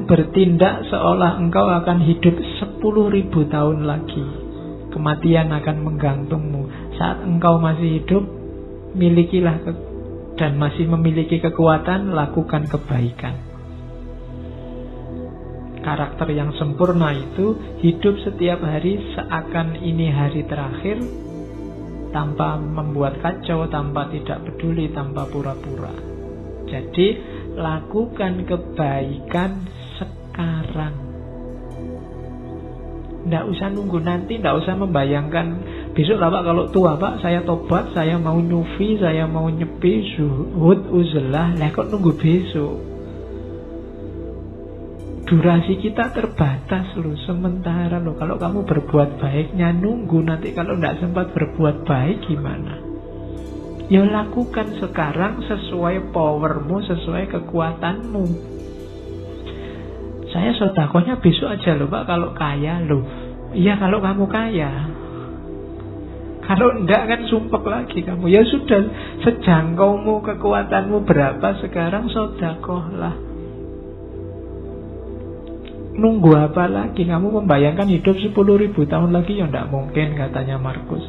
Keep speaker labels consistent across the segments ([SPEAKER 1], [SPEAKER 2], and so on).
[SPEAKER 1] Jangan bertindak seolah engkau akan hidup 10.000 tahun lagi. Kematian akan menggantungmu. Saat engkau masih hidup, milikilah dan masih memiliki kekuatan, lakukan kebaikan. Karakter yang sempurna itu hidup setiap hari seakan ini hari terakhir, tanpa membuat kacau, tanpa tidak peduli, tanpa pura-pura. Jadi lakukan kebaikan sekarang. Tidak usah nunggu nanti, tidak usah membayangkan besok lah Pak, kalau tua Pak, saya tobat, saya mau nyufi, saya mau nyepi, zuhud, uzlah. Lah kok nunggu besok? Durasi kita terbatas loh, sementara loh. Kalau kamu berbuat baiknya nunggu, nanti kalau tidak sempat berbuat baik gimana? Ya lakukan sekarang sesuai powermu, sesuai kekuatanmu. Saya sedekahnya besok aja loh Pak, kalau kaya loh. Iya kalau kamu kaya. Kalau enggak kan sumpek lagi kamu. Ya sudah, sejangkaumu, kekuatanmu berapa sekarang, sedekahlah. Nunggu apa lagi? Kamu membayangkan hidup 10.000 tahun lagi? Ya tidak mungkin, katanya Markus.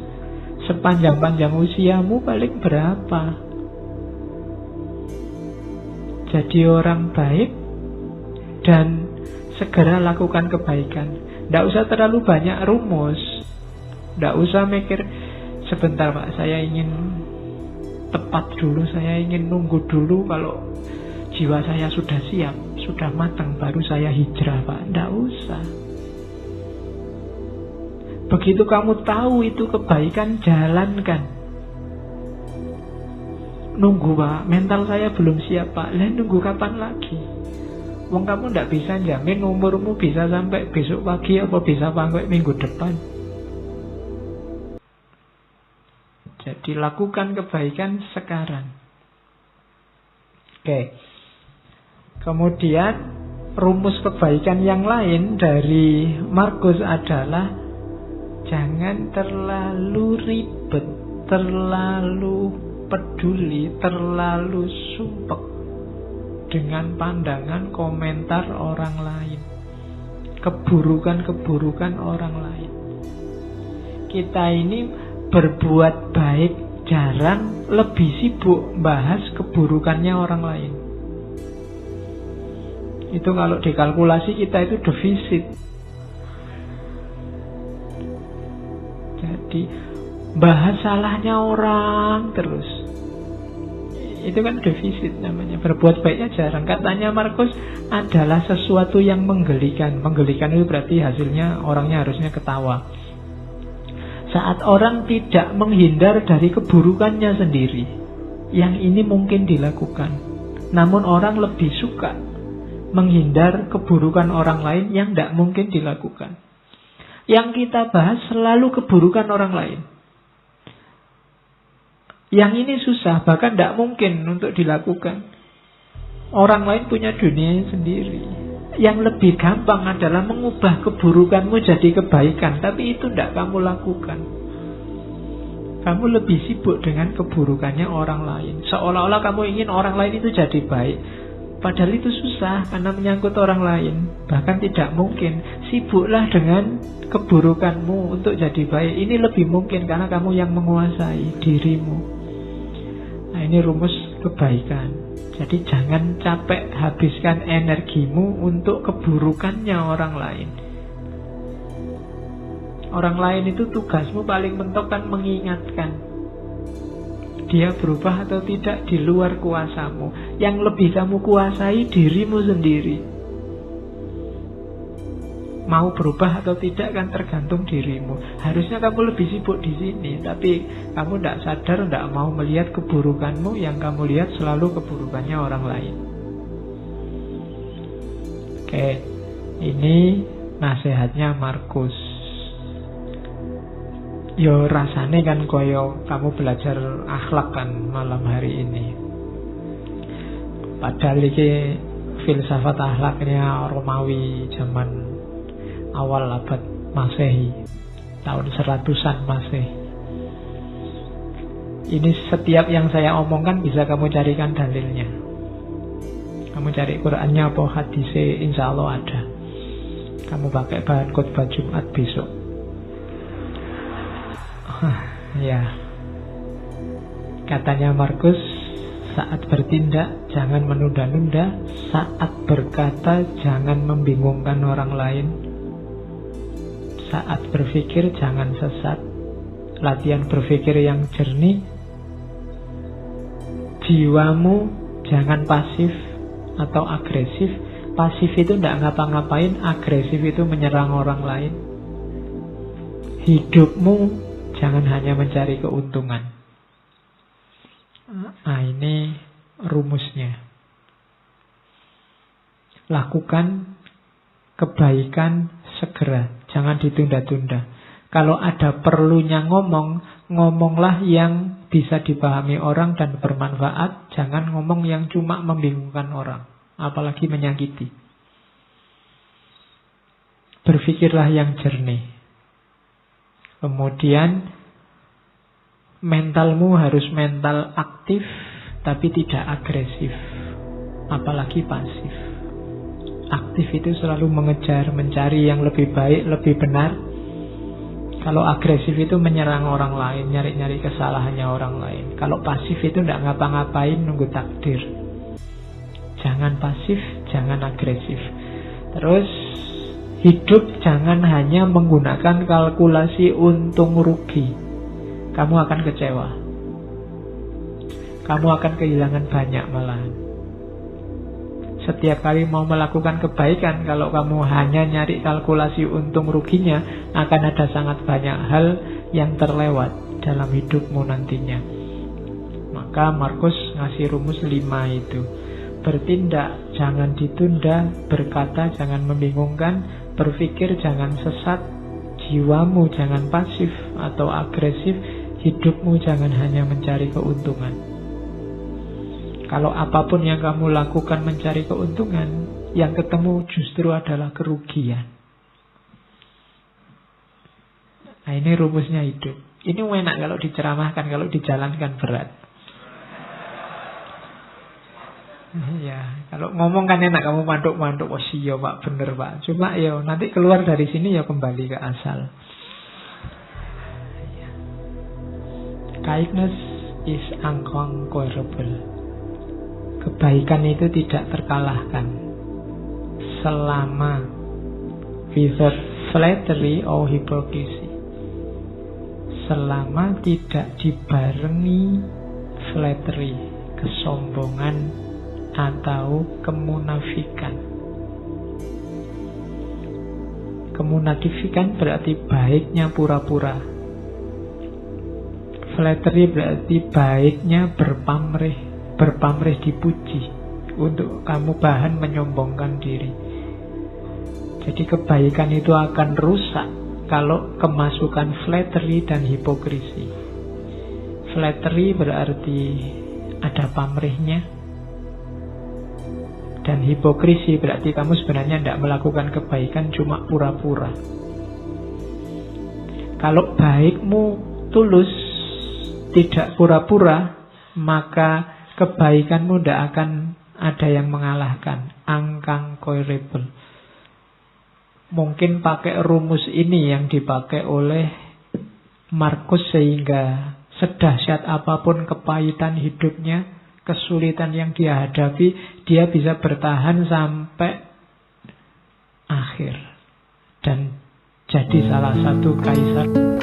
[SPEAKER 1] Sepanjang-panjang usiamu paling berapa? Jadi orang baik dan segera lakukan kebaikan. Tidak usah terlalu banyak rumus. Tidak usah mikir, sebentar Pak, saya ingin tepat dulu, saya ingin nunggu dulu. Kalau jiwa saya sudah siap, sudah matang, baru saya hijrah Pak. Tidak usah. Begitu kamu tahu itu kebaikan, jalankan. Nunggu Pak, mental saya belum siap Pak. Lah nunggu kapan lagi? Wong kamu tidak bisa jamin umurmu bisa sampai besok pagi apa bisa sampai minggu depan. Jadi lakukan kebaikan sekarang. Oke. Kemudian rumus kebaikan yang lain dari Markus adalah jangan terlalu ribet, terlalu peduli, terlalu sumpek dengan pandangan komentar orang lain, keburukan-keburukan orang lain. Kita ini berbuat baik jarang, lebih sibuk bahas keburukannya orang lain. Itu kalau dikalkulasi kita itu defisit. Jadi bahas salahnya orang terus, itu kan defisit namanya. Berbuat baiknya jarang. Katanya Markus adalah sesuatu yang menggelikan. Menggelikan itu berarti hasilnya orangnya harusnya ketawa. Saat orang tidak menghindar dari keburukannya sendiri, yang ini mungkin dilakukan. Namun orang lebih suka menghindar keburukan orang lain yang tidak mungkin dilakukan. Yang kita bahas selalu keburukan orang lain. Yang ini susah, bahkan tidak mungkin untuk dilakukan. Orang lain punya dunia sendiri. Yang lebih gampang adalah mengubah keburukanmu jadi kebaikan. Tapi itu tidak kamu lakukan. Kamu lebih sibuk dengan keburukannya orang lain. Seolah-olah kamu ingin orang lain itu jadi baik. Padahal itu susah karena menyangkut orang lain. Bahkan tidak mungkin. Sibuklah dengan keburukanmu untuk jadi baik. Ini lebih mungkin karena kamu yang menguasai dirimu. Nah ini rumus kebaikan. Jadi jangan capek habiskan energimu untuk keburukannya orang lain. Orang lain itu tugasmu paling mentok kan mengingatkan. Dia berubah atau tidak di luar kuasamu. Yang lebih kamu kuasai dirimu sendiri. Mau berubah atau tidak kan tergantung dirimu. Harusnya kamu lebih sibuk di sini, tapi kamu tidak sadar, tidak mau melihat keburukanmu. Yang kamu lihat selalu keburukannya orang lain. Oke, ini nasihatnya Markus. Yo rasane kan koyo kamu belajar akhlak kan malam hari ini. Padahal ini filsafat akhlaknya Romawi zaman awal abad Masehi, tahun 100-an Masehi. Ini setiap yang saya omongkan bisa kamu carikan dalilnya. Kamu cari Qurannya apa hadisnya, insya Allah ada. Kamu pakai bahan khotbah Jumat besok. Ya. Katanya Markus, saat bertindak jangan menunda-nunda, saat berkata jangan membingungkan orang lain, saat berpikir jangan sesat, latihan berpikir yang jernih, jiwamu jangan pasif atau agresif. Pasif itu tidak ngapa-ngapain, agresif itu menyerang orang lain. Hidupmu jangan hanya mencari keuntungan. Nah, ini rumusnya. Lakukan kebaikan segera, jangan ditunda-tunda. Kalau ada perlunya ngomonglah yang bisa dipahami orang dan bermanfaat. Jangan ngomong yang cuma membingungkan orang, apalagi menyakiti. Berpikirlah yang jernih. Kemudian mentalmu harus mental aktif, tapi tidak agresif, apalagi pasif. Aktif itu selalu mengejar, mencari yang lebih baik, lebih benar. Kalau agresif itu menyerang orang lain, nyari-nyari kesalahannya orang lain. Kalau pasif itu tidak ngapa-ngapain, nunggu takdir. Jangan pasif, jangan agresif. Terus hidup jangan hanya menggunakan kalkulasi untung rugi. Kamu akan kecewa. Kamu akan kehilangan banyak malahan. Setiap kali mau melakukan kebaikan, kalau kamu hanya nyari kalkulasi untung ruginya, akan ada sangat banyak hal yang terlewat dalam hidupmu nantinya. Maka Markus ngasih rumus 5 itu. Bertindak jangan ditunda, berkata jangan membingungkan, berpikir jangan sesat, jiwamu jangan pasif atau agresif, hidupmu jangan hanya mencari keuntungan. Kalau apapun yang kamu lakukan mencari keuntungan, yang ketemu justru adalah kerugian. Nah, ini rumusnya hidup. Ini enak kalau diceramahkan, kalau dijalankan berat. Ya, kalau ngomong kan enak, kamu mantuk-mantuk, oh iya Pak, bener Pak. Cuma ya nanti keluar dari sini ya kembali ke asal. Kindness is unconquerable. Kebaikan itu tidak terkalahkan selama without flattery or hypocrisy. Selama tidak dibarengi flattery, kesombongan atau kemunafikan. Kemunafikan berarti baiknya pura-pura. Flattery berarti baiknya berpamrih dipuji, untuk kamu bahan menyombongkan diri. Jadi kebaikan itu akan rusak kalau kemasukan flattery dan hipokrisi. Flattery berarti ada pamrihnya, dan hipokrisi berarti kamu sebenarnya tidak melakukan kebaikan, cuma pura-pura. Kalau baikmu tulus, tidak pura-pura, maka kebaikanmu tidak akan ada yang mengalahkan. Unconquerable. Mungkin pakai rumus ini yang dipakai oleh Markus, sehingga sedahsyat apapun kepahitan hidupnya, kesulitan yang dia hadapi, dia bisa bertahan sampai akhir dan jadi salah satu kaisar